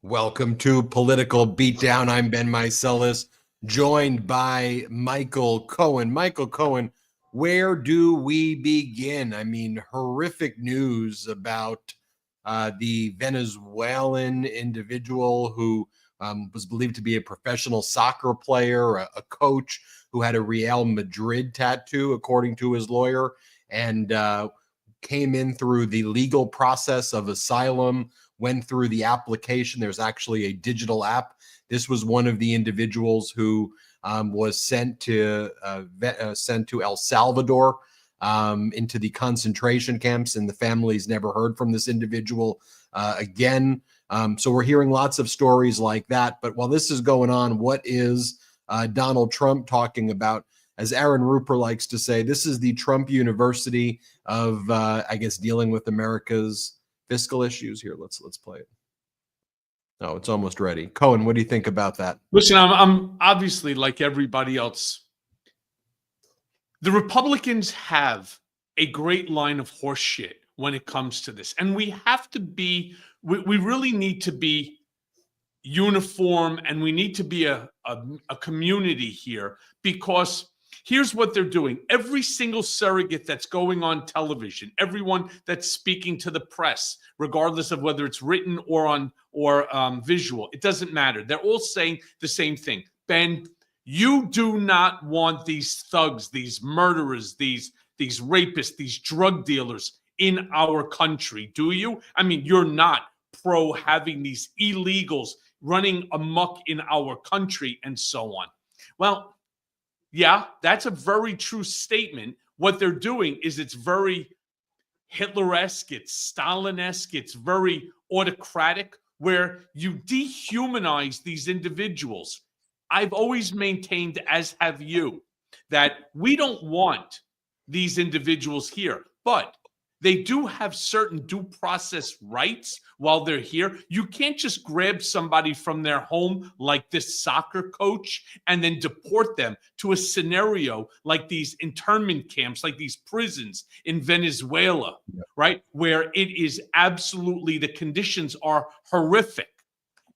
Welcome to Political Beatdown. I'm Ben Meiselas, joined by Michael Cohen. Michael Cohen, where do we begin? I mean, horrific news about the Venezuelan individual who was believed to be a professional soccer player, a coach who had a Real Madrid tattoo, according to his lawyer, and came in through the legal process of asylum, went through the application. There's actually a digital app. This was one of the individuals who was sent to El Salvador into the concentration camps, and the families never heard from this individual again. So we're hearing lots of stories like that. But while this is going on, what is Donald Trump talking about? As Aaron Rupert likes to say, this is the Trump University of, I guess, dealing with America's fiscal issues. Here, let's play it. Oh, it's almost ready. Cohen, what do you think about that? Listen, I'm obviously like everybody else. The Republicans have a great line of horse shit when it comes to this. And we have to be, we really need to be uniform, and we need to be a community here, because here's what they're doing. Every single surrogate that's going on television, everyone that's speaking to the press, regardless of whether it's written or visual, it doesn't matter. They're all saying the same thing. Ben, you do not want these thugs, these murderers, these rapists, these drug dealers in our country, do you? I mean, you're not pro having these illegals running amok in our country and so on. Well, yeah, that's a very true statement. What they're doing is it's very Hitler-esque, it's Stalin-esque, it's very autocratic, where you dehumanize these individuals. I've always maintained, as have you, that we don't want these individuals here, but they do have certain due process rights while they're here. You can't just grab somebody from their home like this soccer coach and then deport them to a scenario like these internment camps, like these prisons in Venezuela, right? Where it is absolutely, the conditions are horrific.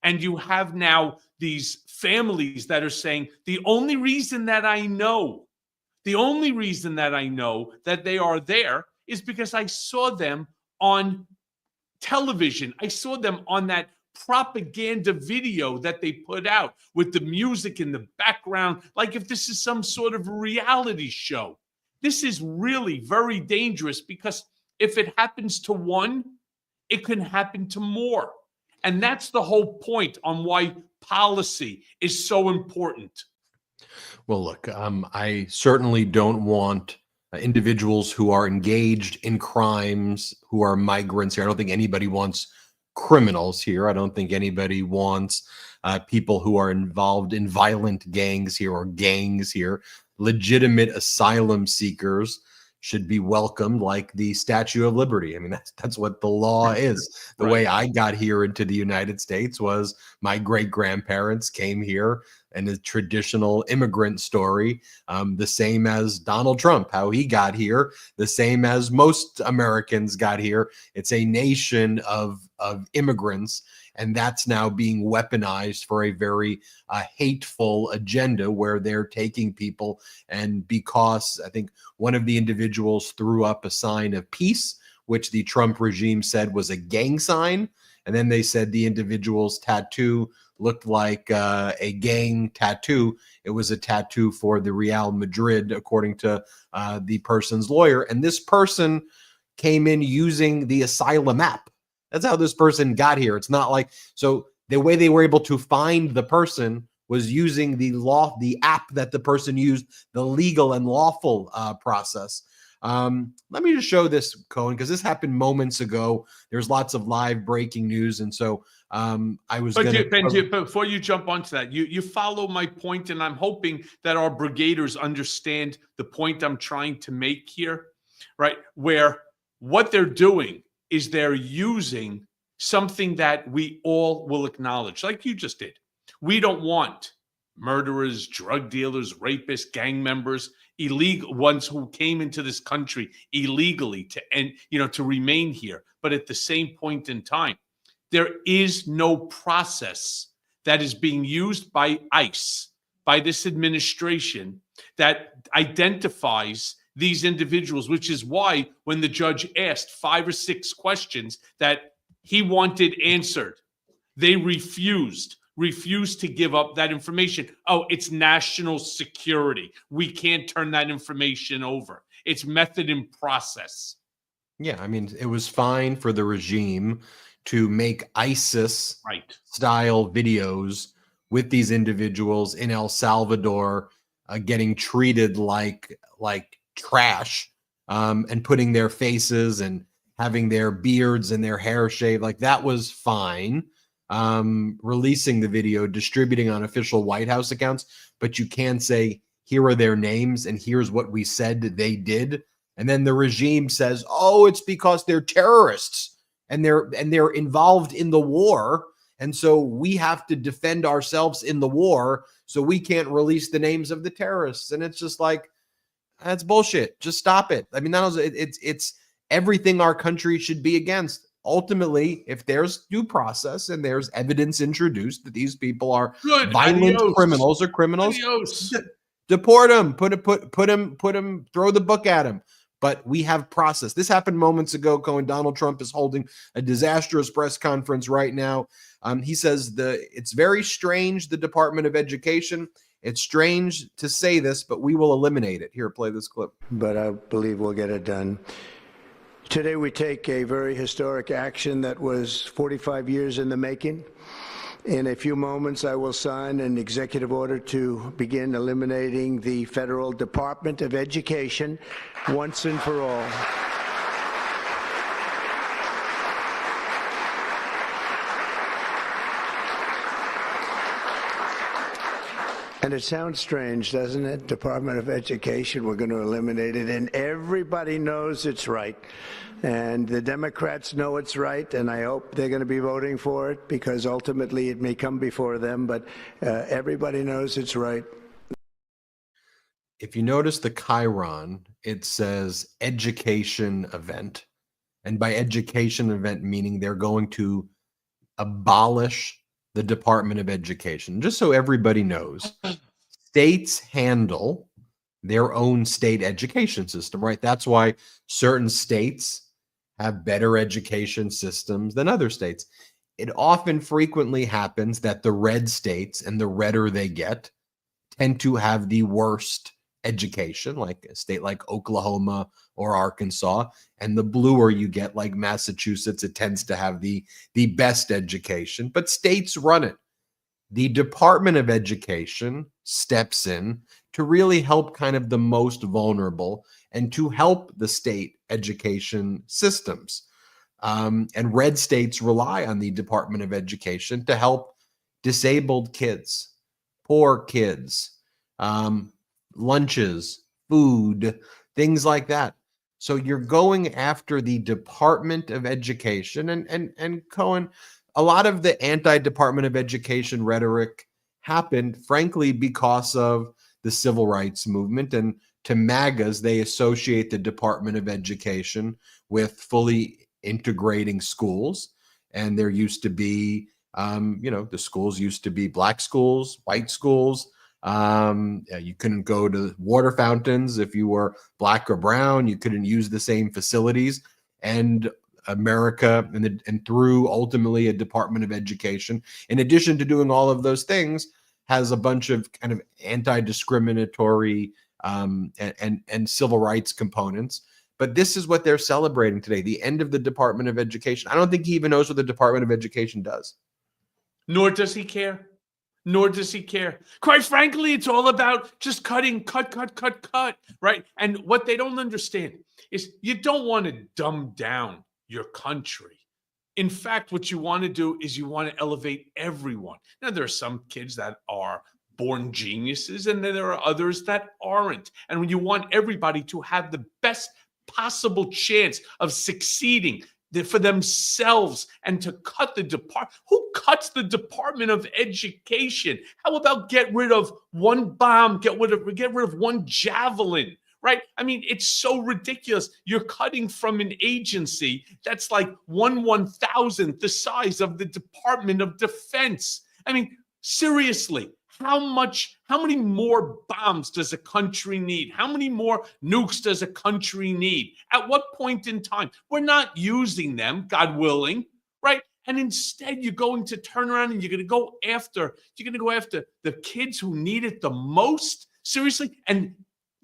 And you have now these families that are saying, the only reason that I know that they are there is because I saw them on television. I saw them on that propaganda video that they put out with the music in the background, like if this is some sort of reality show. This is really very dangerous, because if it happens to one, it can happen to more. And that's the whole point on why policy is so important. Well, look, I certainly don't want individuals who are engaged in crimes, who are migrants here. I don't think anybody wants criminals here. I don't think anybody wants people who are involved in violent gangs here or gangs here. Legitimate asylum seekers should be welcomed like the Statue of Liberty. I mean, that's what the law is. The way I got here into the United States was my great-grandparents came here, and a traditional immigrant story, the same as Donald Trump, how he got here, the same as most Americans got here. It's a nation of immigrants, and that's now being weaponized for a very hateful agenda where they're taking people. And because I think one of the individuals threw up a sign of peace, which the Trump regime said was a gang sign, and then they said the individual's tattoo looked like a gang tattoo. It was a tattoo for the Real Madrid, according to the person's lawyer. And this person came in using the asylum app. That's how this person got here. It's not like, so the way they were able to find the person was using the app that the person used, the legal and lawful process. Let me just show this, Cohen, because this happened moments ago. There's lots of live breaking news, and so I was going to. Before you jump onto that, you follow my point, and I'm hoping that our brigaders understand the point I'm trying to make here, right? Where what they're doing is they're using something that we all will acknowledge, like you just did. We don't want murderers, drug dealers, rapists, gang members, illegal ones who came into this country illegally to remain here. But at the same point in time, There is no process that is being used by ICE, by this administration, that identifies these individuals, which is why when the judge asked 5 or 6 questions that he wanted answered, they refused to give up that information. Oh, it's national security. We can't turn that information over. It's method and process. Yeah, I mean, it was fine for the regime to make ISIS Right. style videos with these individuals in El Salvador getting treated like trash, and putting their faces and having their beards and their hair shaved. Like, that was fine. Releasing the video, distributing on official White House accounts, but you can't say, here are their names and here's what we said they did. And then the regime says, oh, it's because they're terrorists and they're involved in the war. And so we have to defend ourselves in the war. So we can't release the names of the terrorists. And it's just like, that's bullshit. Just stop it. I mean, it's everything our country should be against. Ultimately, if there's due process and there's evidence introduced that these people are violent criminals or criminals, deport them, put him, throw the book at him. But we have process. This happened moments ago, Cohen. Donald Trump is holding a disastrous press conference right now. He says it's very strange, the Department of Education. It's strange to say this, but we will eliminate it. Here, play this clip. But I believe we'll get it done. Today we take a very historic action that was 45 years in the making. In a few moments, I will sign an executive order to begin eliminating the Federal Department of Education once and for all. And it sounds strange, doesn't it? Department of Education, we're going to eliminate it. And everybody knows it's right. And the Democrats know it's right, and I hope they're going to be voting for it because ultimately it may come before them, but everybody knows it's right. If you notice the chyron, it says education event. And by education event, meaning they're going to abolish the Department of Education. Just so everybody knows, states handle their own state education system, right? That's why certain states have better education systems than other states. It often frequently happens that the red states, and the redder they get, tend to have the worst education, like a state like Oklahoma or Arkansas, and the bluer you get, like Massachusetts, it tends to have the best education, but states run it. The Department of Education steps in to really help kind of the most vulnerable and to help the state education systems. And red states rely on the Department of Education to help disabled kids, poor kids, lunches, food, things like that. So you're going after the Department of Education, and Cohen, a lot of the anti-Department of Education rhetoric happened, frankly, because of the civil rights movement. And to MAGAs, they associate the Department of Education with fully integrating schools. And there used to be, the schools used to be black schools, white schools. You couldn't go to water fountains if you were black or brown. You couldn't use the same facilities. And America, and through ultimately a Department of Education, in addition to doing all of those things, has a bunch of kind of anti-discriminatory and civil rights components. But this is what they're celebrating today, the end of the Department of Education. I don't think he even knows what the Department of Education does. Nor does he care. Nor does he care. Quite frankly, it's all about just cutting, cut, right? And what they don't understand is you don't want to dumb down your country. In fact, what you want to do is you want to elevate everyone. Now, there are some kids that are born geniuses, and then there are others that aren't. And when you want everybody to have the best possible chance of succeeding for themselves, and to cut the department. Who cuts the Department of Education? How about get rid of one bomb, get rid of one javelin, right? I mean, it's so ridiculous. You're cutting from an agency that's like 1/1000th the size of the Department of Defense. I mean, seriously, how many more bombs does a country need? How many more nukes does a country need? At what point in time? We're not using them, God willing, right? And instead, you're going to turn around and you're going to go after the kids who need it the most. Seriously, and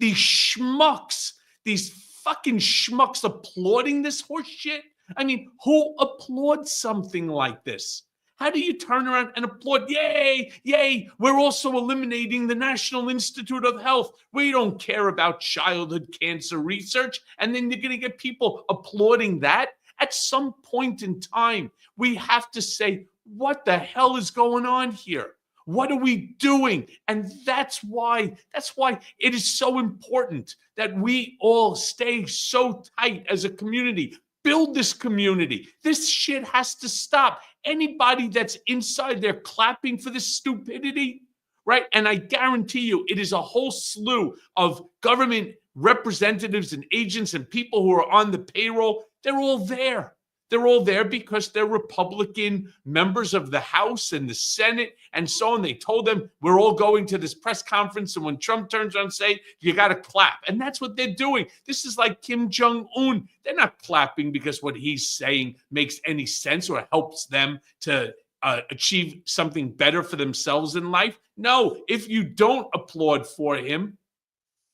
these schmucks, these fucking schmucks applauding this horse shit. I mean, who applauds something like this? How do you turn around and applaud? Yay, yay, we're also eliminating the National Institute of Health. We don't care about childhood cancer research. And then you're going to get people applauding that. At some point in time, we have to say, what the hell is going on here? What are we doing? And that's why it is so important that we all stay so tight as a community. Build this community. This shit has to stop. Anybody that's inside there clapping for this stupidity, right? And I guarantee you, it is a whole slew of government representatives and agents and people who are on the payroll. They're all there. They're all there because they're Republican members of the House and the Senate and so on. They told them, we're all going to this press conference. And when Trump turns around and say, you got to clap. And that's what they're doing. This is like Kim Jong-un. They're not clapping because what he's saying makes any sense or helps them to achieve something better for themselves in life. No, if you don't applaud for him,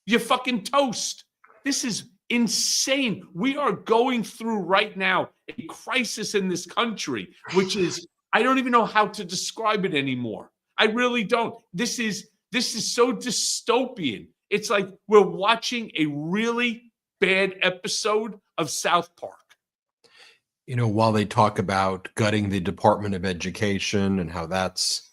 you're fucking toast. This is insane. We are going through right now a crisis in this country, which is, I don't even know how to describe it anymore. I really don't. This is so dystopian. It's like we're watching a really bad episode of South Park. You know, while they talk about gutting the Department of Education and how that's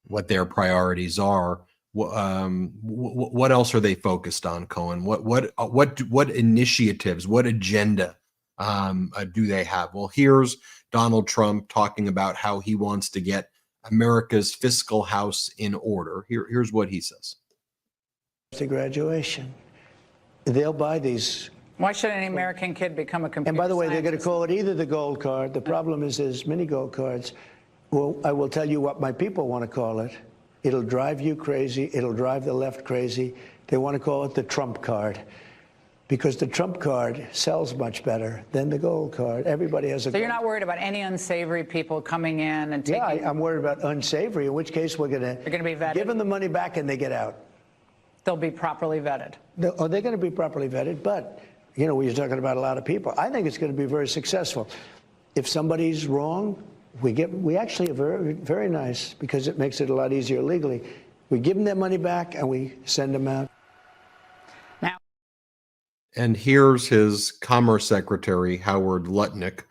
what their priorities are, what else are they focused on, Cohen? What initiatives, what agenda do they have? Well, here's Donald Trump talking about how he wants to get America's fiscal house in order. Here's what he says. To graduation, they'll buy these. Why should any American kid become a computer And by the way, they're going to scientist? call it either the gold card. The problem is there's many gold cards. Well, I will tell you what my people want to call it. It'll drive you crazy. It'll drive the left crazy. They want to call it the Trump card because the Trump card sells much better than the gold card. Everybody has a So you're not worried about any unsavory people coming in and taking... Yeah, I'm worried about unsavory, in which case we're going They're going to be vetted? give them the money back and they get out. They'll be properly vetted. They're going to be properly vetted, but, you know, we're talking about a lot of people. I think it's going to be very successful. If somebody's wrong, we actually are very, very nice because it makes it a lot easier legally. We give them their money back and we send them out. Now, And here's his Commerce Secretary, Howard Lutnick,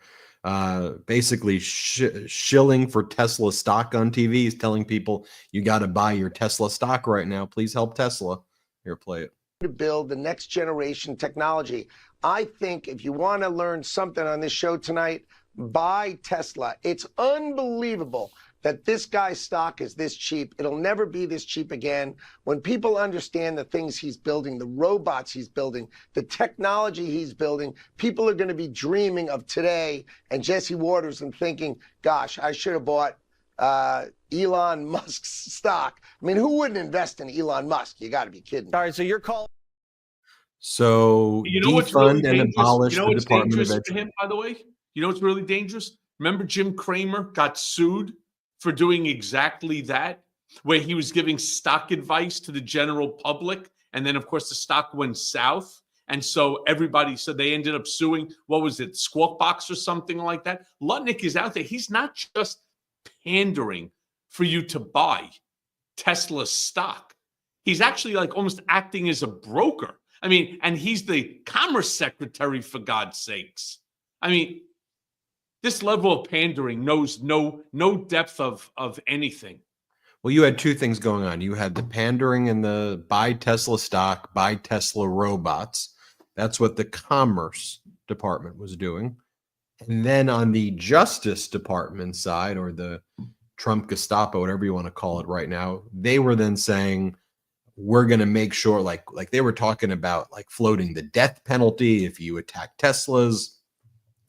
basically shilling for Tesla stock on TV. He's telling people, you got to buy your Tesla stock right now. Please help Tesla. Here, play it. To build the next generation technology. I think if you want to learn something on this show tonight, buy Tesla. It's unbelievable that this guy's stock is this cheap. It'll never be this cheap again. When people understand the things he's building, the robots he's building, the technology he's building, people are going to be dreaming of today and Jesse Waters and thinking, gosh, I should have bought Elon Musk's stock. I mean, who wouldn't invest in Elon Musk? You got to be kidding. All right, so you're calling. So You know what's really defund and dangerous? abolish You know the what's Department of dangerous for Education. him, by the way? You know what's really dangerous? Remember Jim Cramer got sued for doing exactly that, where he was giving stock advice to the general public. And then, of course, the stock went south. And so everybody said they ended up suing, what was it, Squawk Box or something like that? Lutnick is out there. He's not just pandering for you to buy Tesla stock. He's actually like almost acting as a broker. I mean, and he's the Commerce Secretary, for God's sakes. I mean, this level of pandering knows no depth of anything. Well, you had two things going on. You had the pandering and the buy Tesla stock, buy Tesla robots. That's what the Commerce Department was doing. And then on the Justice Department side, or the Trump Gestapo, whatever you want to call it right now, they were then saying, we're going to make sure, like they were talking about, like floating the death penalty if you attack Teslas.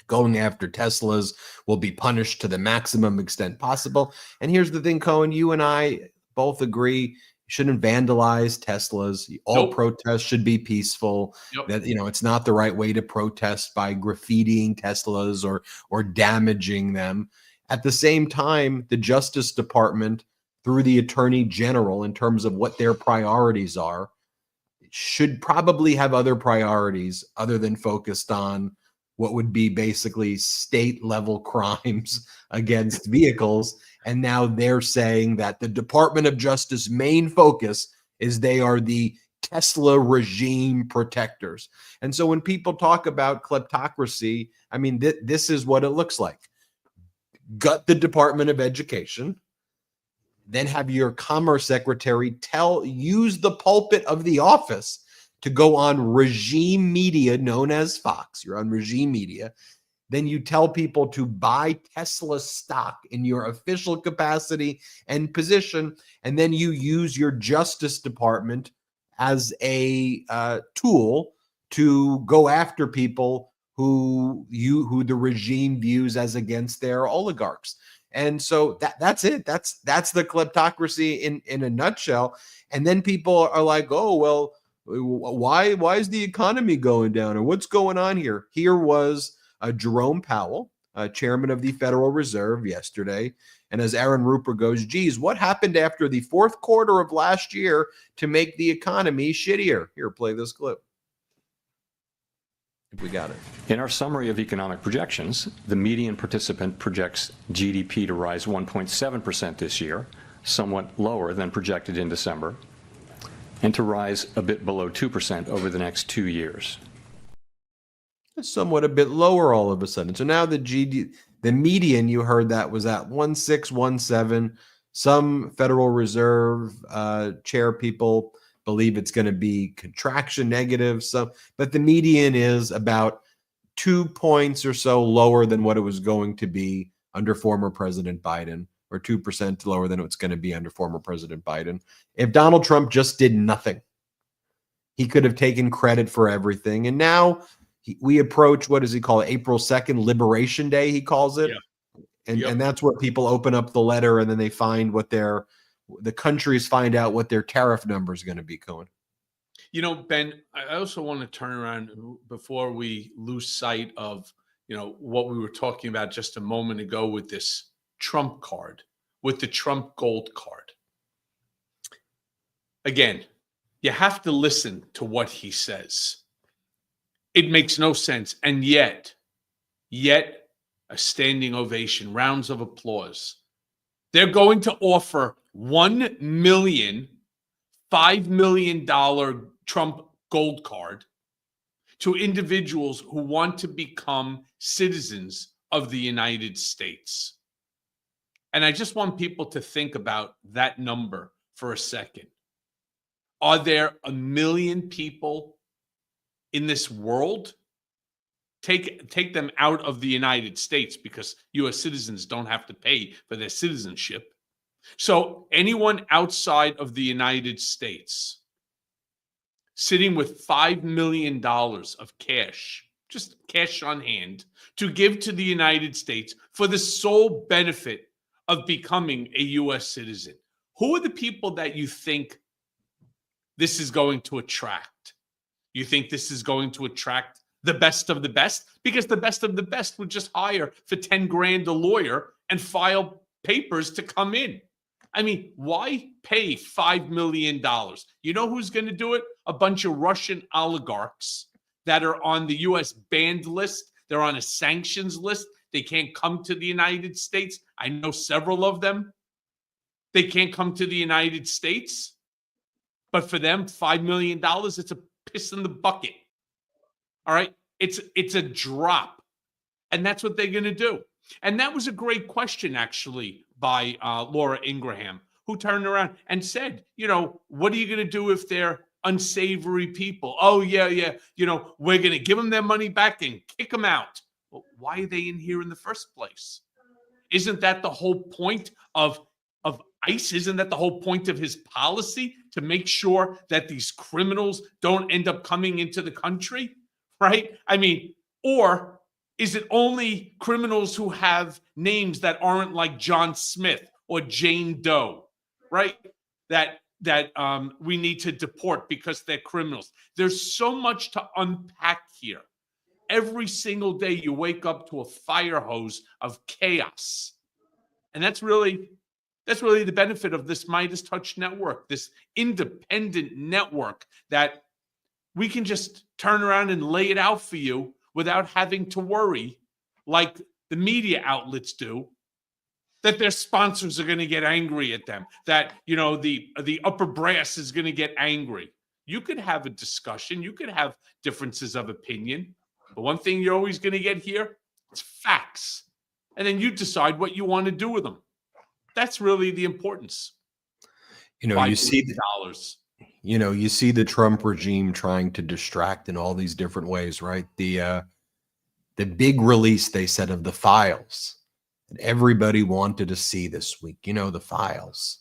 Going after Teslas will be punished to the maximum extent possible. And here's the thing, Cohen, you and I both agree, you shouldn't vandalize Teslas. All Nope. protests should be peaceful. Yep. That, you know, it's not the right way to protest by graffitiing Teslas or damaging them. At the same time, the Justice Department, through the Attorney General, in terms of what their priorities are, should probably have other priorities other than focused on what would be basically state level crimes against vehicles. And now they're saying that the Department of Justice main focus is they are the Tesla regime protectors. And so when people talk about kleptocracy, I mean, this is what it looks like. Gut the Department of Education, then have your Commerce Secretary use the pulpit of the office to go on regime media known as Fox. You're on regime media. Then you tell people to buy Tesla stock in your official capacity and position. And then you use your Justice Department as a tool to go after people who the regime views as against their oligarchs. And so that's it. That's the kleptocracy in a nutshell. And then people are like, oh, well, why is the economy going down, or what's going on here? Here was Jerome Powell, chairman of the Federal Reserve, yesterday. And as Aaron Rupert goes, geez, what happened after the fourth quarter of last year to make the economy shittier? Here, play this clip. If we got it. In our summary of economic projections, the median participant projects GDP to rise 1.7% this year, somewhat lower than projected in December, and to rise a bit below 2% over the next 2 years. Somewhat a bit lower all of a sudden. So now the median, you heard that, was at 1.617. Some Federal Reserve chair people believe it's going to be contraction negative. So, but the median is about 2 points or so lower than what it was going to be under former President Biden, or 2% lower than it's going to be under former President Biden. If Donald Trump just did nothing, he could have taken credit for everything. And now we approach, what does he call it? April 2nd, Liberation Day, he calls it. Yeah. And that's where people open up the letter and then they find what the countries find out what their tariff number is going to be, Cohen. You know, Ben, I also want to turn around before we lose sight of, what we were talking about just a moment ago with this Trump card, with the Trump gold card. Again, you have to listen to what he says. It makes no sense. And yet a standing ovation, rounds of applause. They're going to offer $1 million, $5 million Trump gold card to individuals who want to become citizens of the United States. And I just want people to think about that number for a second. Are there 1 million people in this world? Take them out of the United States, because U.S. citizens don't have to pay for their citizenship. So anyone outside of the United States sitting with $5 million of cash, just cash on hand, to give to the United States for the sole benefit of becoming a U.S. citizen. Who are the people that you think this is going to attract? You think this is going to attract the best of the best? Because the best of the best would just hire for 10 grand a lawyer and file papers to come in. I mean, why pay $5 million? You know who's going to do it? A bunch of Russian oligarchs that are on the U.S. banned list. They're on a sanctions list. They can't come to the United States. I know several of them. They can't come to the United States. But for them, $5 million, it's a piss in the bucket. All right? It's a drop. And that's what they're going to do. And that was a great question, actually, by Laura Ingraham, who turned around and said, what are you going to do if they're unsavory people? Oh, yeah. We're going to give them their money back and kick them out. Well, why are they in here in the first place? Isn't that the whole point of ICE? Isn't that the whole point of his policy, to make sure that these criminals don't end up coming into the country, right? I mean, or is it only criminals who have names that aren't like John Smith or Jane Doe, right? That we need to deport because they're criminals. There's so much to unpack here. Every single day you wake up to a fire hose of chaos. And that's really the benefit of this Midas Touch network, this independent network that we can just turn around and lay it out for you without having to worry, like the media outlets do, that their sponsors are going to get angry at them, that, you know, the upper brass is going to get angry. You could have a discussion. You could have differences of opinion. But one thing you're always going to get here, it's facts. And then you decide what you want to do with them. That's really the importance. You know, you see dollars. You know, you see the Trump regime trying to distract in all these different ways, right? The big release, they said, of the files that everybody wanted to see this week. You know, the files,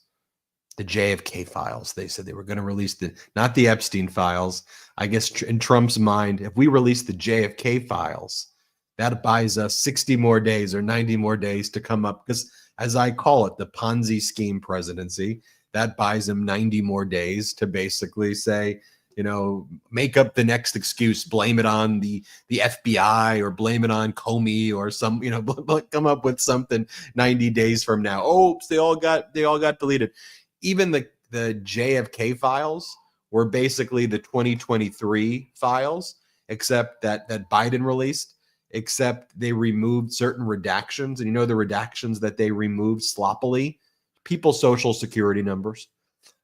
the JFK files. They said they were going to release not the Epstein files. I guess in Trump's mind, if we release the JFK files, that buys us 60 more days or 90 more days to come up. Because as I call it, the Ponzi scheme presidency, that buys him 90 more days to basically say, you know, make up the next excuse, blame it on the FBI or blame it on Comey or some, you know, come up with something 90 days from now. Oops, they all got deleted. Even the JFK files were basically the 2023 files, except that Biden released, except they removed certain redactions. And you know the redactions that they removed sloppily? People's social security numbers.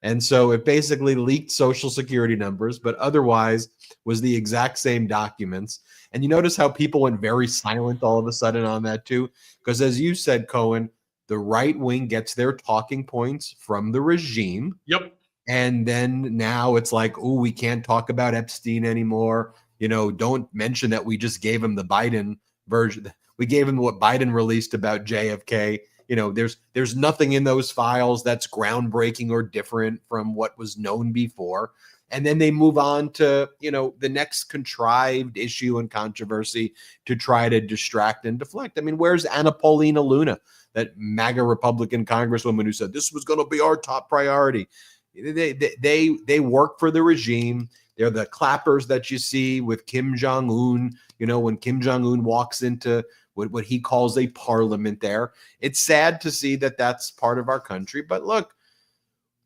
And so it basically leaked social security numbers, but otherwise was the exact same documents. And you notice how people went very silent all of a sudden on that too? Because as you said, Cohen, the right wing gets their talking points from the regime. Yep. And then now it's like, oh, we can't talk about Epstein anymore. You know, don't mention that we just gave him the Biden version. We gave him what Biden released about JFK. You know, there's nothing in those files that's groundbreaking or different from what was known before. And then they move on to, you know, the next contrived issue and controversy to try to distract and deflect. I mean, where's Anna Paulina Luna, that MAGA Republican congresswoman who said this was going to be our top priority? They work for the regime. They're the clappers that you see with Kim Jong-un. You know, when Kim Jong-un walks into what he calls a parliament there. It's sad to see that that's part of our country. But look,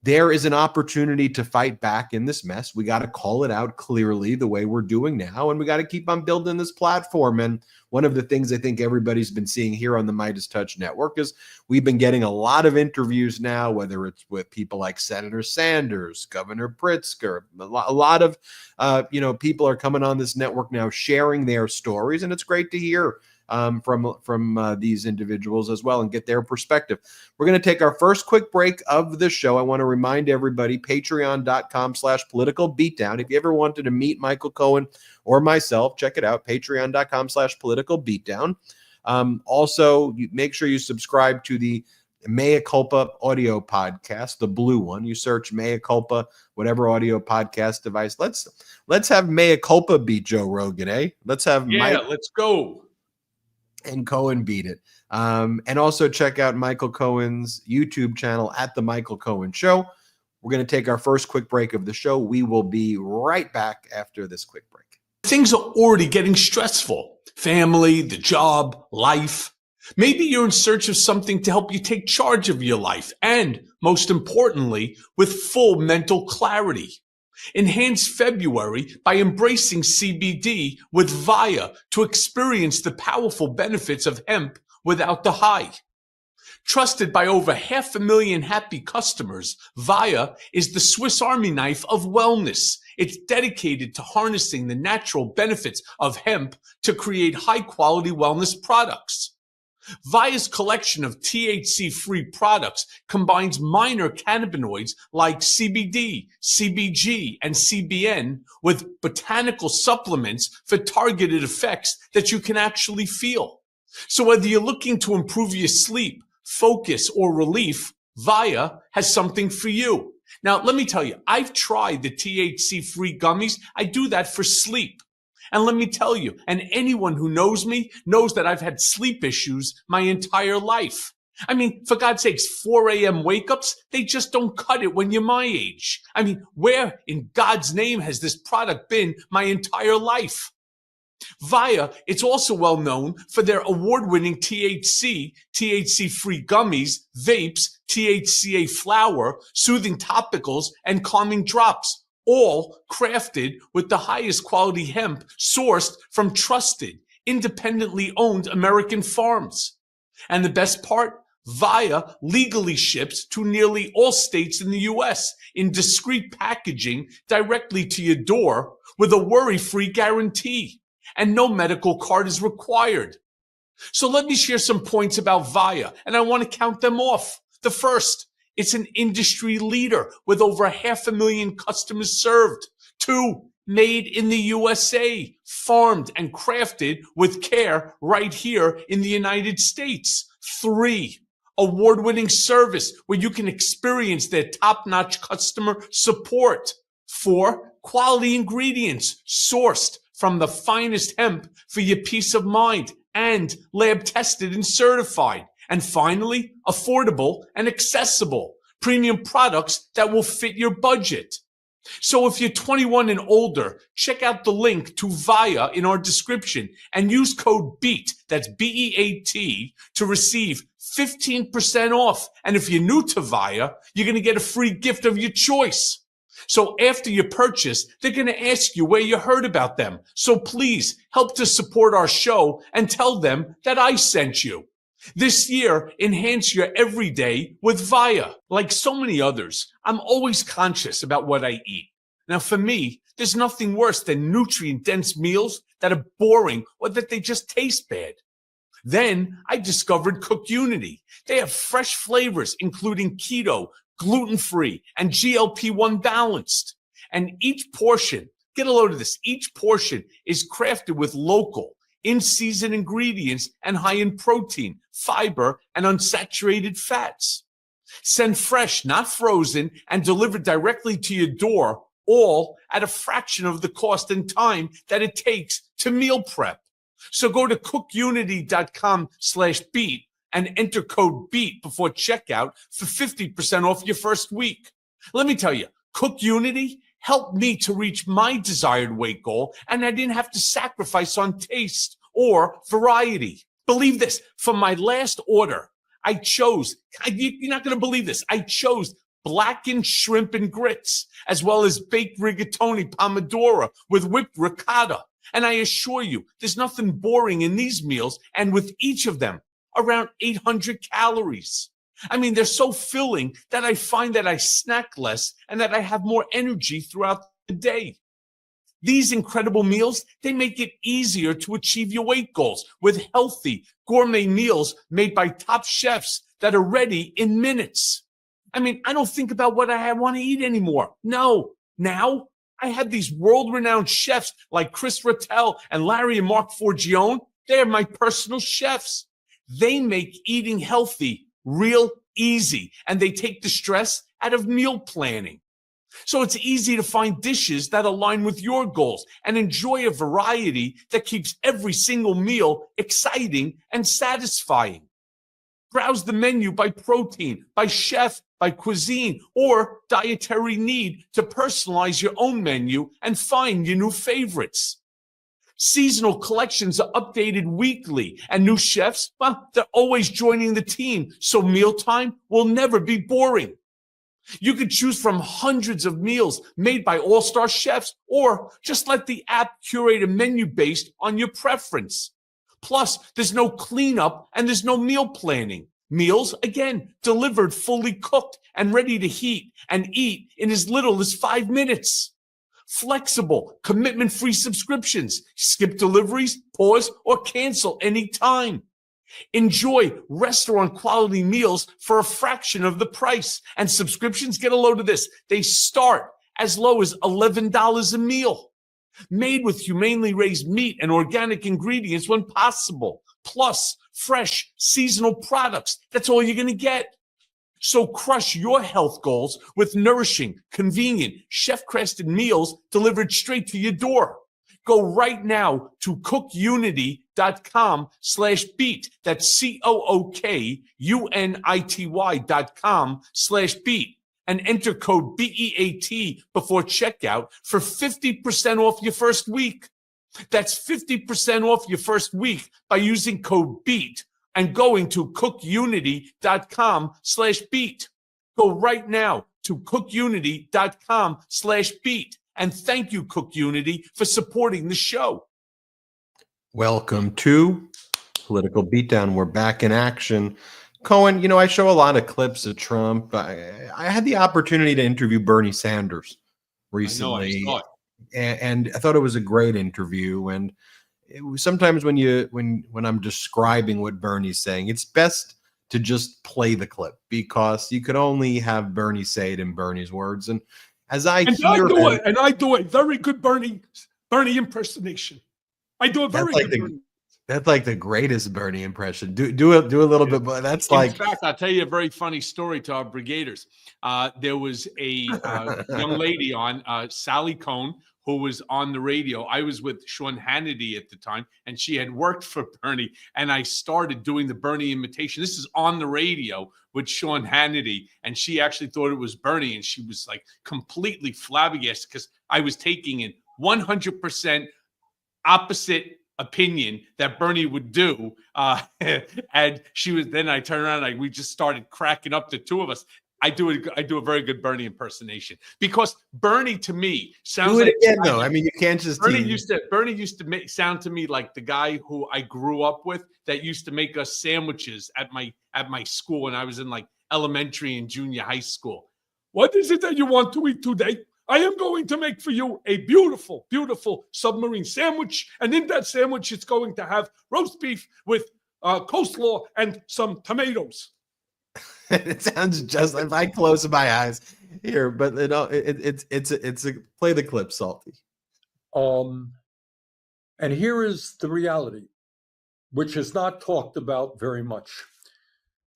there is an opportunity to fight back in this mess. We got to call it out clearly the way we're doing now, and we got to keep on building this platform. And one of the things I think everybody's been seeing here on the Midas Touch Network is we've been getting a lot of interviews now, whether it's with people like Senator Sanders, Governor Pritzker, a lot of people are coming on this network now sharing their stories, and it's great to hear from these individuals as well and get their perspective. We're going to take our first quick break of the show. I want to remind everybody, patreon.com/political beatdown. If you ever wanted to meet Michael Cohen or myself, check it out, patreon.com/political beatdown. Also, make sure you subscribe to the Mea Culpa audio podcast, the blue one. You search Mea Culpa, whatever audio podcast device. Let's have Mea Culpa beat Joe Rogan, eh? Let's have let's go. And Cohen beat it. And also check out Michael Cohen's YouTube channel at The Michael Cohen Show. We're going to take our first quick break of the show. We will be right back after this quick break. Things are already getting stressful. Family, the job, life. Maybe you're in search of something to help you take charge of your life and, most importantly, with full mental clarity. Enhance February by embracing CBD with VIA to experience the powerful benefits of hemp without the high. Trusted by over 500,000 happy customers, VIA is the Swiss Army knife of wellness. It's dedicated to harnessing the natural benefits of hemp to create high-quality wellness products. VIA's collection of THC-free products combines minor cannabinoids like CBD, CBG, and CBN with botanical supplements for targeted effects that you can actually feel. So whether you're looking to improve your sleep, focus, or relief, Via has something for you. Now, let me tell you, I've tried the THC-free gummies. I do that for sleep. And let me tell you, and anyone who knows me knows that I've had sleep issues my entire life. I mean, for God's sakes, 4 a.m. wake-ups, they just don't cut it when you're my age. I mean, where in God's name has this product been my entire life? Via, it's also well known for their award-winning THC-free gummies, vapes, THCA flower, soothing topicals, and calming drops, all crafted with the highest quality hemp sourced from trusted, independently owned American farms. And the best part? Via legally ships to nearly all states in the U.S. in discreet packaging directly to your door with a worry-free guarantee. And no medical card is required. So let me share some points about Via, and I want to count them off. The first, it's an industry leader with over 500,000 customers served. 2, made in the USA, farmed and crafted with care right here in the United States. 3, award-winning service where you can experience their top-notch customer support. 4, quality ingredients sourced from the finest hemp for your peace of mind and lab tested and certified. And finally, affordable and accessible premium products that will fit your budget. So if you're 21 and older, check out the link to Via in our description and use code BEAT, that's B-E-A-T, to receive 15% off. And if you're new to Via, you're going to get a free gift of your choice. So after your purchase, they're going to ask you where you heard about them. So please help to support our show and tell them that I sent you. This year, enhance your everyday with Via. Like so many others, I'm always conscious about what I eat. Now, for me, there's nothing worse than nutrient-dense meals that are boring or that they just taste bad. Then I discovered Cook Unity. They have fresh flavors, including keto, gluten-free, and GLP-1 balanced. And each portion, get a load of this, each portion is crafted with local, in-season ingredients and high in protein, fiber, and unsaturated fats. Sent fresh, not frozen, and delivered directly to your door, all at a fraction of the cost and time that it takes to meal prep. So go to cookunity.com/beat and enter code BEAT before checkout for 50% off your first week. Let me tell you, Cook Unity helped me to reach my desired weight goal, and I didn't have to sacrifice on taste or variety. Believe this, for my last order, I chose, you're not going to believe this, I chose blackened shrimp and grits, as well as baked rigatoni pomodoro with whipped ricotta. And I assure you, there's nothing boring in these meals, and with each of them, around 800 calories. I mean, they're so filling that I find that I snack less and that I have more energy throughout the day. These incredible meals, they make it easier to achieve your weight goals with healthy gourmet meals made by top chefs that are ready in minutes. I mean, I don't think about what I want to eat anymore. No, now I have these world-renowned chefs like Chris Rattel and Larry and Mark Forgione. They're my personal chefs. They make eating healthy real easy, and they take the stress out of meal planning. So it's easy to find dishes that align with your goals and enjoy a variety that keeps every single meal exciting and satisfying. Browse the menu by protein, by chef, by cuisine, or dietary need to personalize your own menu and find your new favorites. Seasonal collections are updated weekly, and new chefs, well, they're always joining the team, so mealtime will never be boring. You can choose from hundreds of meals made by all-star chefs, or just let the app curate a menu based on your preference. Plus, there's no cleanup and there's no meal planning. Meals, again, delivered fully cooked and ready to heat and eat in as little as 5 minutes. Flexible, commitment-free subscriptions. Skip deliveries, pause, or cancel anytime. Enjoy restaurant-quality meals for a fraction of the price. And subscriptions, get a load of this, they start as low as $11 a meal. Made with humanely raised meat and organic ingredients when possible. Plus, fresh, seasonal products. That's all you're going to get. So crush your health goals with nourishing, convenient, chef-crafted meals delivered straight to your door. Go right now to cookunity.com/beat. That's COOKUNITY.com/beat. And enter code BEAT before checkout for 50% off your first week. That's 50% off your first week by using code BEAT and going to cookunity.com/beat. Go right now to cookunity.com/beat. And thank you, Cook Unity, for supporting the show. Welcome to Political Beatdown. We're back in action. Cohen, you know, I show a lot of clips of Trump. I had the opportunity to interview Bernie Sanders recently. I saw it. And I thought it was a great interview. And it was, sometimes when I'm describing what Bernie's saying, it's best to just play the clip because you could only have Bernie say it in Bernie's words. And as I do a very good Bernie impersonation. I do a very good Bernie. That's like the greatest Bernie impression. Do a little bit, but that's like. In fact, I'll tell you a very funny story to our brigaders. There was a young lady on, Sally Cohn, who was on the radio. I was with Sean Hannity at the time, and she had worked for Bernie. And I started doing the Bernie imitation. This is on the radio with Sean Hannity, and she actually thought it was Bernie, and she was like completely flabbergasted because I was taking in 100% opposite opinion that Bernie would do, and she was. Then I turned around, we just started cracking up, the two of us. I do a very good Bernie impersonation because Bernie to me sounds do it like again though. I mean, you can't just. Bernie used to sound to me like the guy who I grew up with that used to make us sandwiches at my school when I was in like elementary and junior high school. What is it that you want to eat today? I am going to make for you a beautiful, beautiful submarine sandwich. And in that sandwich, it's going to have roast beef with coleslaw and some tomatoes. It sounds just if I close my eyes here, but it's a play the clip, Salty. And here is the reality, which is not talked about very much.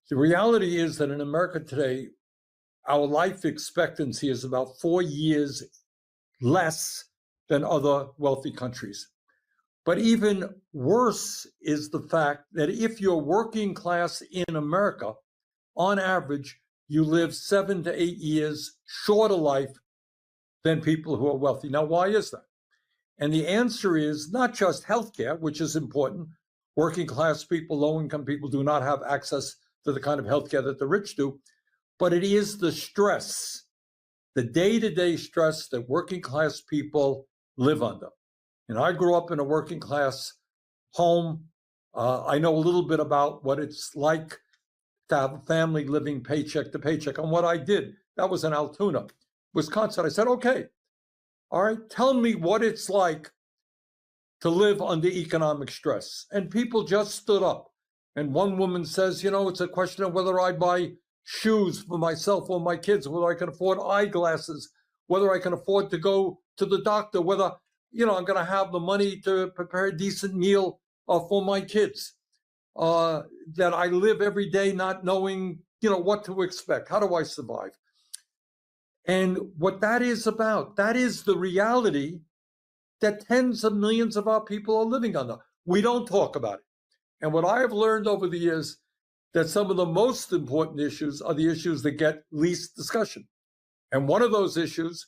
The reality is that in America today, our life expectancy is about 4 years less than other wealthy countries. But even worse is the fact that if you're working class in America, on average, you live 7 to 8 years shorter life than people who are wealthy. Now, why is that? And the answer is not just healthcare, which is important. Working class people, low-income people do not have access to the kind of healthcare that the rich do. But it is the stress, the day-to-day stress that working class people live under. And I grew up in a working class home. I know a little bit about what it's like to have a family living paycheck to paycheck. And what I did, that was in Altoona, Wisconsin. I said, okay, all right, tell me what it's like to live under economic stress. And people just stood up. And one woman says, you know, it's a question of whether I buy shoes for myself or my kids, whether I can afford eyeglasses, whether I can afford to go to the doctor, whether, you know, I'm going to have the money to prepare a decent meal for my kids, that I live every day not knowing, you know, what to expect. How do I survive? And what that is about, that is the reality that tens of millions of our people are living under. We don't talk about it. And what I have learned over the years, that some of the most important issues are the issues that get least discussion. And one of those issues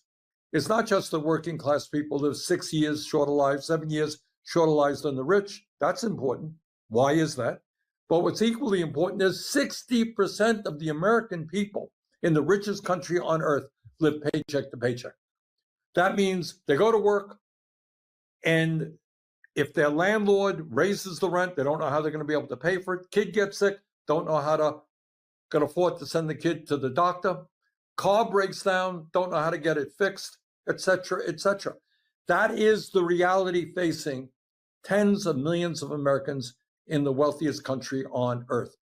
is not just that working class people live 6 years shorter lives, 7 years shorter lives than the rich. That's important. Why is that? But what's equally important is 60% of the American people in the richest country on earth live paycheck to paycheck. That means they go to work, and if their landlord raises the rent, they don't know how they're going to be able to pay for it. Kid gets sick, don't know how to can afford to send the kid to the doctor. Car breaks down, don't know how to get it fixed, etc., etc. That is the reality facing tens of millions of Americans in the wealthiest country on earth.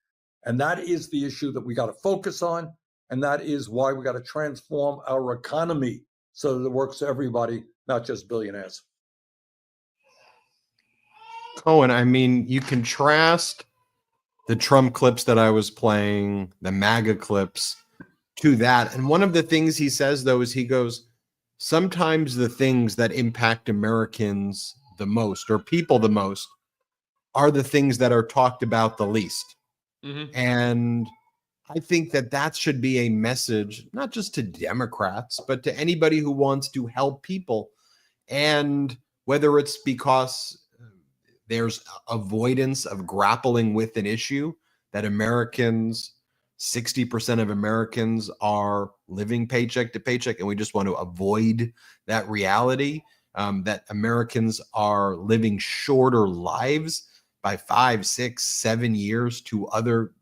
And that is the issue that we got to focus on. And that is why we got to transform our economy so that it works for everybody, not just billionaires. Cohen, I mean, you contrast the Trump clips that I was playing, the MAGA clips, to that. And one of the things he says, though, is he goes, sometimes the things that impact Americans the most or people the most are the things that are talked about the least. Mhm. And I think that that should be a message, not just to Democrats, but to anybody who wants to help people. And whether it's because there's avoidance of grappling with an issue that Americans, 60% of Americans are living paycheck to paycheck, and we just want to avoid that reality, that Americans are living shorter lives by 5, 6, 7 years to other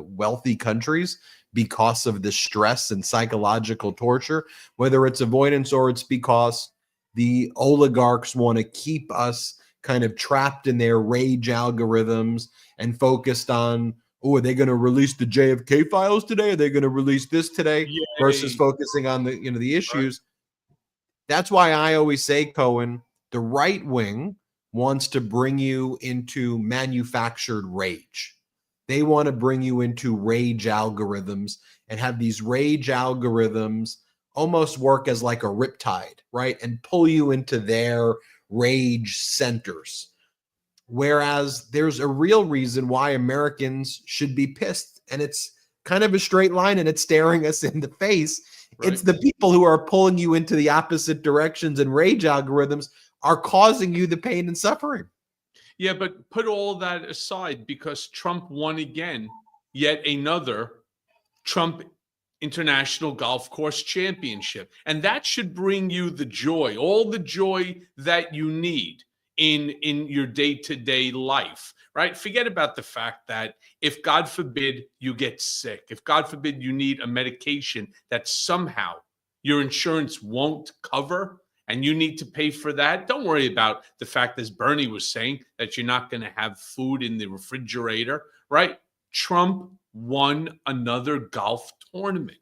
wealthy countries because of the stress and psychological torture, whether it's avoidance or it's because the oligarchs want to keep us kind of trapped in their rage algorithms and focused on, oh, are they going to release the JFK files today? Are they going to release this today? Versus Yay. focusing on the, the issues. That's why I always say, Cohen, the right wing wants to bring you into manufactured rage. They want to bring you into rage algorithms and have these rage algorithms almost work as like a riptide, right? And pull you into their rage centers. Whereas there's a real reason why Americans should be pissed. And it's kind of a straight line and it's staring us in the face. Right. It's the people who are pulling you into the opposite directions and rage algorithms are causing you the pain and suffering. Yeah, but put all that aside because Trump won again, yet another Trump International Golf Course Championship. And that should bring you the joy, all the joy that you need in your day-to-day life, right? Forget about the fact that if God forbid you get sick, if God forbid you need a medication that somehow your insurance won't cover and you need to pay for that, don't worry about the fact, as Bernie was saying, that you're not going to have food in the refrigerator, right? Trump won another golf tournament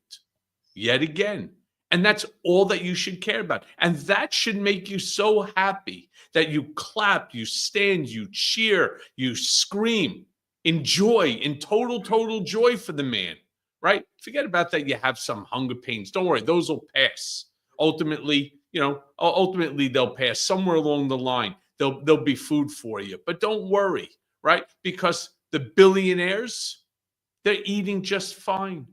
yet again. And that's all that you should care about. And that should make you so happy that you clap, you stand, you cheer, you scream in joy, in total joy for the man, right? Forget about that. You have some hunger pains. Don't worry, those will pass. Ultimately, ultimately they'll pass somewhere along the line. There'll be food for you. But don't worry, right? Because the billionaires, they're eating just fine.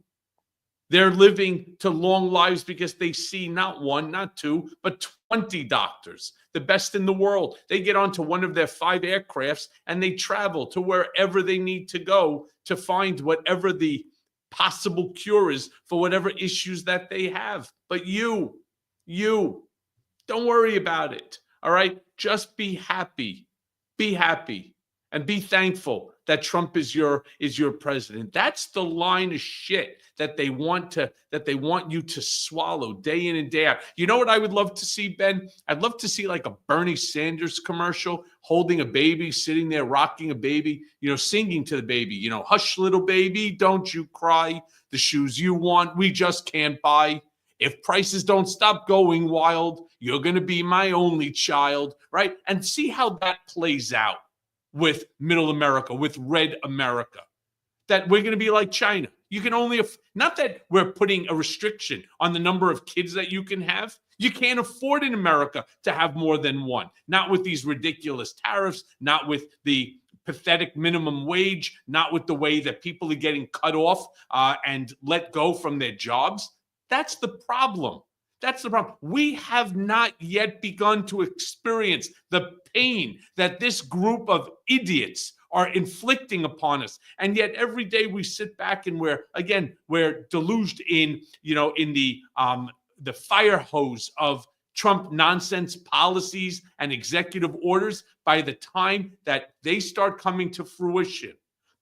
They're living to long lives because they see not one, not two, but 20 doctors, the best in the world. They get onto one of their 5 aircrafts and they travel to wherever they need to go to find whatever the possible cure is for whatever issues that they have. But you, don't worry about it. All right? Just be happy. Be happy and be thankful that Trump is your president. That's the line of shit that they want you to swallow day in and day out. You know what I would love to see, Ben? I'd love to see like a Bernie Sanders commercial holding a baby, sitting there rocking a baby, singing to the baby, hush little baby, don't you cry. The shoes you want, we just can't buy. If prices don't stop going wild, you're going to be my only child, right? And see how that plays out with middle America, with red America, that we're going to be like China. You can only, not that we're putting a restriction on the number of kids that you can have. You can't afford in America to have more than one, not with these ridiculous tariffs, not with the pathetic minimum wage, not with the way that people are getting cut off and let go from their jobs. That's the problem. That's the problem. We have not yet begun to experience the pain that this group of idiots are inflicting upon us. And yet every day we sit back and we're deluged in, in the fire hose of Trump nonsense policies and executive orders. By the time that they start coming to fruition,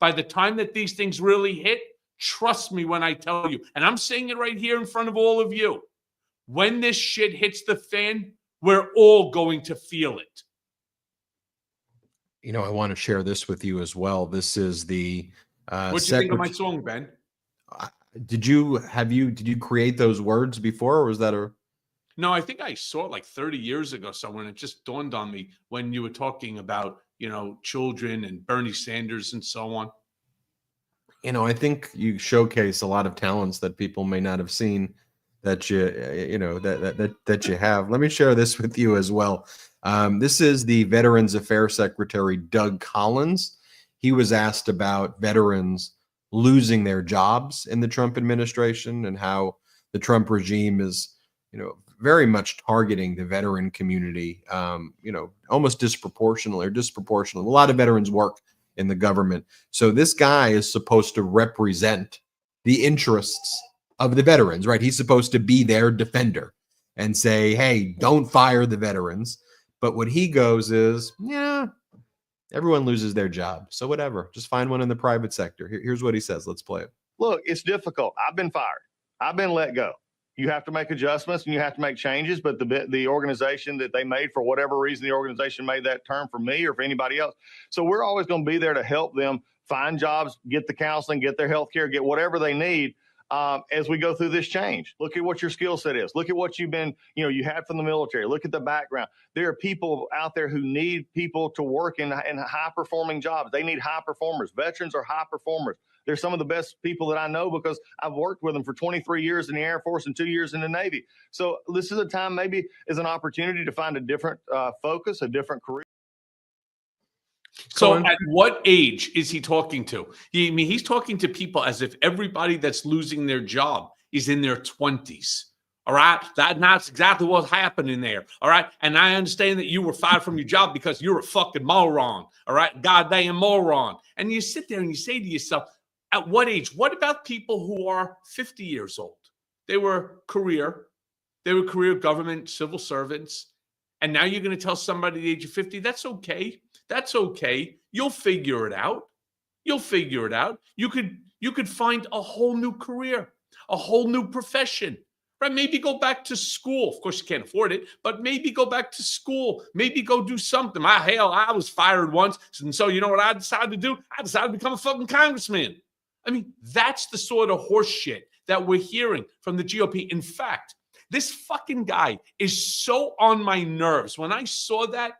by the time that these things really hit, trust me when I tell you, and I'm saying it right here in front of all of you, when this shit hits the fan, we're all going to feel it. I want to share this with you as well. This is the what do you think of my song, Ben? Did you create those words before, or was that a? No, I think I saw it like 30 years ago somewhere, and it just dawned on me when you were talking about, children and Bernie Sanders and so on. I think you showcase a lot of talents that people may not have seen that that you have. Let me share this with you as well. This is the Veterans Affairs Secretary Doug Collins. He was asked about veterans losing their jobs in the Trump administration and how the Trump regime is, very much targeting the veteran community, almost disproportionately. A lot of veterans work in the government. So this guy is supposed to represent the interests of the veterans, right? He's supposed to be their defender and say, hey, don't fire the veterans. But what he goes is, yeah, everyone loses their job. So whatever, just find one in the private sector. Here's what he says. Let's play it. Look, it's difficult. I've been fired. I've been let go. You have to make adjustments and you have to make changes, but the organization that they made, for whatever reason, the organization made that term for me or for anybody else. So we're always going to be there to help them find jobs, get the counseling, get their health care, get whatever they need as we go through this change. Look at what your skill set is. Look at what you've been, you had from the military. Look at the background. There are people out there who need people to work in high performing jobs. They need high performers. Veterans are high performers. They're some of the best people that I know because I've worked with them for 23 years in the Air Force and 2 years in the Navy. So this is a time maybe is an opportunity to find a different focus, a different career. So at what age is he talking to? He's talking to people as if everybody that's losing their job is in their 20s. All right. That's exactly what's happening there. All right. And I understand that you were fired from your job because you're a fucking moron. All right. Goddamn moron. And you sit there and you say to yourself, at what age? What about people who are 50 years old? They were career government civil servants. And now you're going to tell somebody at the age of 50, that's okay. That's okay. You'll figure it out. You could find a whole new career, a whole new profession. Right? Maybe go back to school. Of course, you can't afford it, but maybe go back to school. Maybe go do something. I was fired once. And so you know what I decided to do? I decided to become a fucking congressman. That's the sort of horse shit that we're hearing from the GOP. In fact, this fucking guy is so on my nerves. When I saw that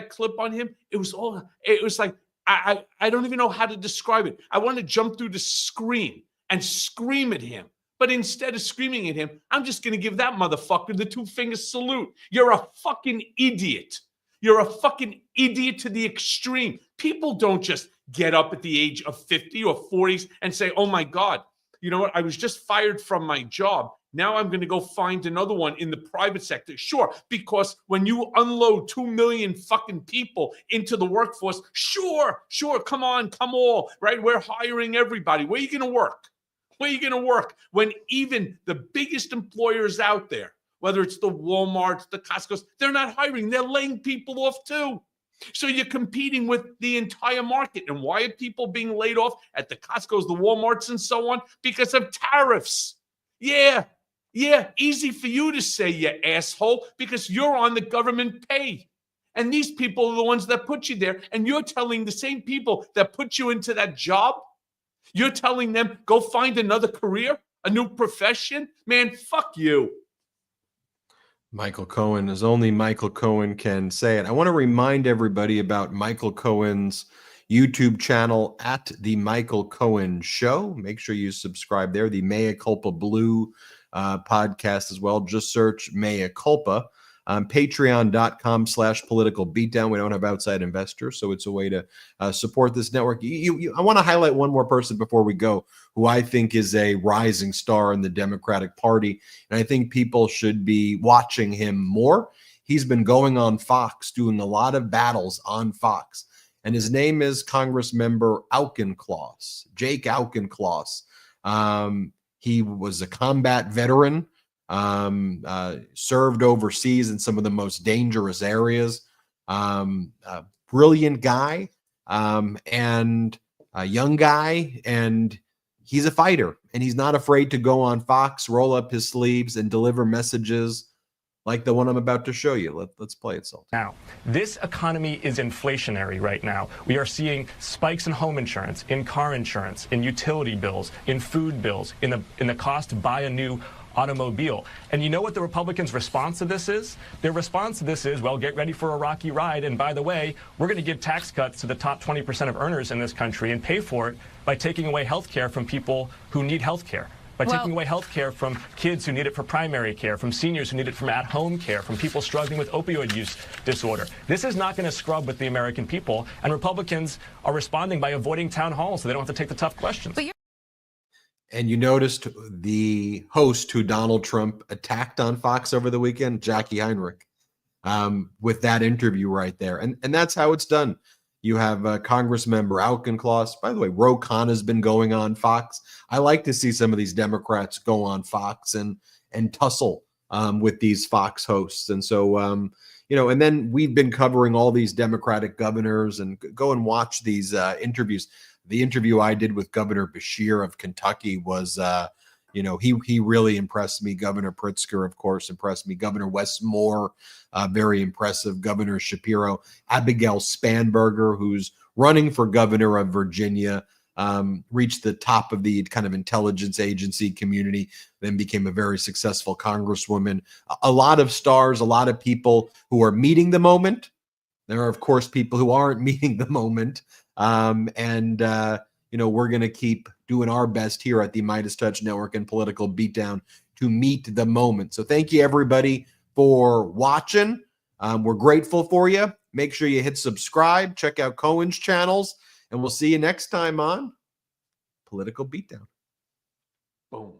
clip on him, it was like, I don't even know how to describe it. I want to jump through the screen and scream at him. But instead of screaming at him, I'm just going to give that motherfucker the 2-finger salute. You're a fucking idiot. You're a fucking idiot to the extreme. People don't just get up at the age of 50 or 40s and say, oh my God, you know what? I was just fired from my job. Now I'm going to go find another one in the private sector. Sure, because when you unload 2 million fucking people into the workforce, sure, come on, come all, right? We're hiring everybody. Where are you going to work? When even the biggest employers out there, whether it's the Walmarts, the Costco's, they're not hiring. They're laying people off too. So you're competing with the entire market. And why are people being laid off at the Costco's, the Walmarts, and so on? Because of tariffs. Yeah, easy for you to say, you asshole, because you're on the government pay. And these people are the ones that put you there. And you're telling the same people that put you into that job, you're telling them, go find another career, a new profession? Man, fuck you. Michael Cohen, as only Michael Cohen can say it. I want to remind everybody about Michael Cohen's YouTube channel at The Michael Cohen Show. Make sure you subscribe there. The Mea Culpa Blue podcast as well. Just search Mea Culpa. Patreon.com/Political Beatdown. We don't have outside investors, so it's a way to support this network. I want to highlight one more person before we go, who I think is a rising star in the Democratic Party, and I think people should be watching him more. He's been going on Fox, doing a lot of battles on Fox, and his name is Congressmember Auchincloss, Jake Auchincloss. He was a combat veteran. Served overseas in some of the most dangerous areas. Brilliant guy, and a young guy, and he's a fighter, and he's not afraid to go on Fox, roll up his sleeves, and deliver messages like the one I'm about to show you. Let's play it, Salt. Now, this economy is inflationary right now. We are seeing spikes in home insurance, in car insurance, in utility bills, in food bills, in the cost to buy a new automobile. And you know what the Republicans' response to this is? Their response to this is, well, get ready for a rocky ride. And by the way, we're going to give tax cuts to the top 20% of earners in this country and pay for it by taking away health care from people who need health care. By taking away health care from kids who need it for primary care, from seniors who need it from at-home care, from people struggling with opioid use disorder. This is not going to scrub with the American people, and Republicans are responding by avoiding town halls so they don't have to take the tough questions. And you noticed the host who Donald Trump attacked on Fox over the weekend, Jackie Heinrich, with that interview right there. And that's how it's done. You have Congress member Auchincloss. By the way, Ro Khan has been going on Fox. I like to see some of these Democrats go on Fox and tussle with these Fox hosts. And so, and then we've been covering all these Democratic governors, and go and watch these interviews. The interview I did with Governor Beshear of Kentucky was, he really impressed me. Governor Pritzker, of course, impressed me. Governor Wes Moore, very impressive. Governor Shapiro, Abigail Spanberger, who's running for governor of Virginia, reached the top of the kind of intelligence agency community, then became a very successful congresswoman. A lot of stars, a lot of people who are meeting the moment. There are, of course, people who aren't meeting the moment. We're going to keep doing our best here at the Midas Touch Network and Political Beatdown to meet the moment. So thank you, everybody, for watching. We're grateful for you. Make sure you hit subscribe, check out Cohen's channels, and we'll see you next time on Political Beatdown. Boom.